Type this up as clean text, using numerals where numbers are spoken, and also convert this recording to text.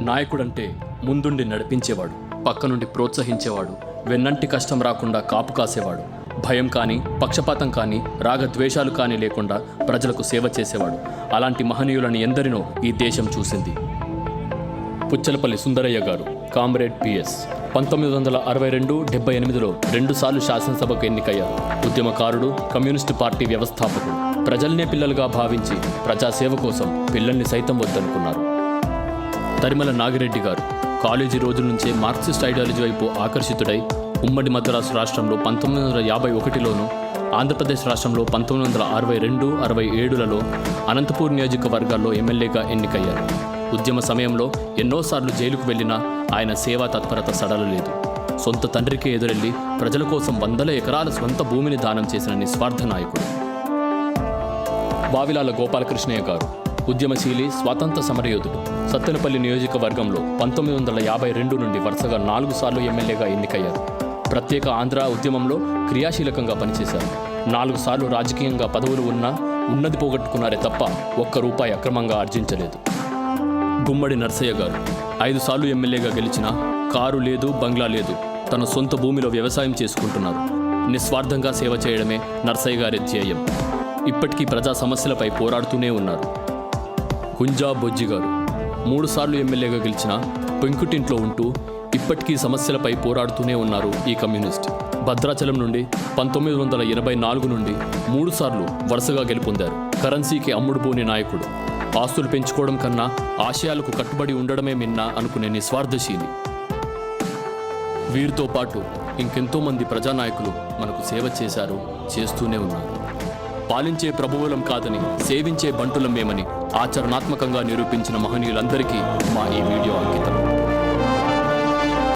నాయకుడంటే ముందుండి నడిపించేవాడు, పక్క నుండి ప్రోత్సహించేవాడు, వెన్నంటి కష్టం రాకుండా కాపు కాసేవాడు, భయం కానీ పక్షపాతం కానీ రాగద్వేషాలు కానీ లేకుండా ప్రజలకు సేవ చేసేవాడు. అలాంటి మహనీయులను ఎందరినో ఈ దేశం చూసింది. పుచ్చలపల్లి సుందరయ్య గారు, కామ్రేడ్ పిఎస్. 1962-78లో 2 సార్లు శాసనసభకు ఎన్నికయ్యారు. ఉద్యమకారుడు, కమ్యూనిస్టు పార్టీ వ్యవస్థాపకుడు. ప్రజల్నే పిల్లలుగా భావించి ప్రజాసేవ కోసం పిల్లల్ని సైతం వద్దనుకున్నారు. తరిమల నాగిరెడ్డి గారు కాలేజీ రోజుల నుంచే మార్క్సిస్ట్ ఐడియాలజీ వైపు ఆకర్షితుడై ఉమ్మడి మద్రాసు రాష్ట్రంలో 1951లోను, ఆంధ్రప్రదేశ్ రాష్ట్రంలో 1962-67లలో అనంతపూర్ నియోజకవర్గాల్లో ఎమ్మెల్యేగా ఎన్నికయ్యారు. ఉద్యమ సమయంలో ఎన్నోసార్లు జైలుకు వెళ్లినా ఆయన సేవా తత్పరత సడలలేదు. సొంత తండ్రికి ఎదురెళ్లి ప్రజల కోసం 100 ఎకరాల స్వంత భూమిని దానం చేసిన నిస్వార్థ నాయకుడు. వావిలాల గోపాలకృష్ణయ్య గారు ఉద్యమశీలి, స్వాతంత్ర సమరయోధుడు. సత్తెనపల్లి నియోజకవర్గంలో 1952 నుండి వరుసగా 4 సార్లు ఎమ్మెల్యేగా ఎన్నికయ్యారు. ప్రత్యేక ఆంధ్ర ఉద్యమంలో క్రియాశీలకంగా పనిచేశారు. 4 సార్లు రాజకీయంగా పదవులు ఉన్నా ఉన్నది పోగొట్టుకున్నారే తప్ప ₹1 అక్రమంగా ఆర్జించలేదు. గుమ్మడి నర్సయ్య గారు 5 సార్లు ఎమ్మెల్యేగా గెలిచినా కారు లేదు, బంగ్లా లేదు, తన సొంత భూమిలో వ్యవసాయం చేసుకుంటున్నారు. నిస్వార్థంగా సేవ చేయడమే నర్సయ్య గారి ధ్యేయం. ఇప్పటికీ ప్రజా సమస్యలపై పోరాడుతూనే ఉన్నారు. గుంజా బొజ్జి గారు 3 సార్లు ఎమ్మెల్యేగా గెలిచిన పెంకుటింట్లో ఉంటూ ఇప్పటికీ సమస్యలపై పోరాడుతూనే ఉన్నారు ఈ కమ్యూనిస్ట్. భద్రాచలం నుండి 1984 నుండి 3 సార్లు వరుసగా గెలుపొందారు. కరెన్సీకి అమ్ముడుపోని నాయకుడు. ఆస్తులు పెంచుకోవడం కన్నా ఆశయాలకు కట్టుబడి ఉండడమే మిన్నా అనుకునే నిస్వార్థశీలి. వీరితో పాటు ఇంకెంతో మంది ప్రజానాయకులు మనకు సేవ చేశారు, చేస్తూనే ఉన్నారు. పాలించే ప్రభువులం కాదని, సేవించే బంటులం మేమని ఆచరణాత్మకంగా నిరూపించిన మహనీయులందరికీ మా ఈ వీడియో అంకితం.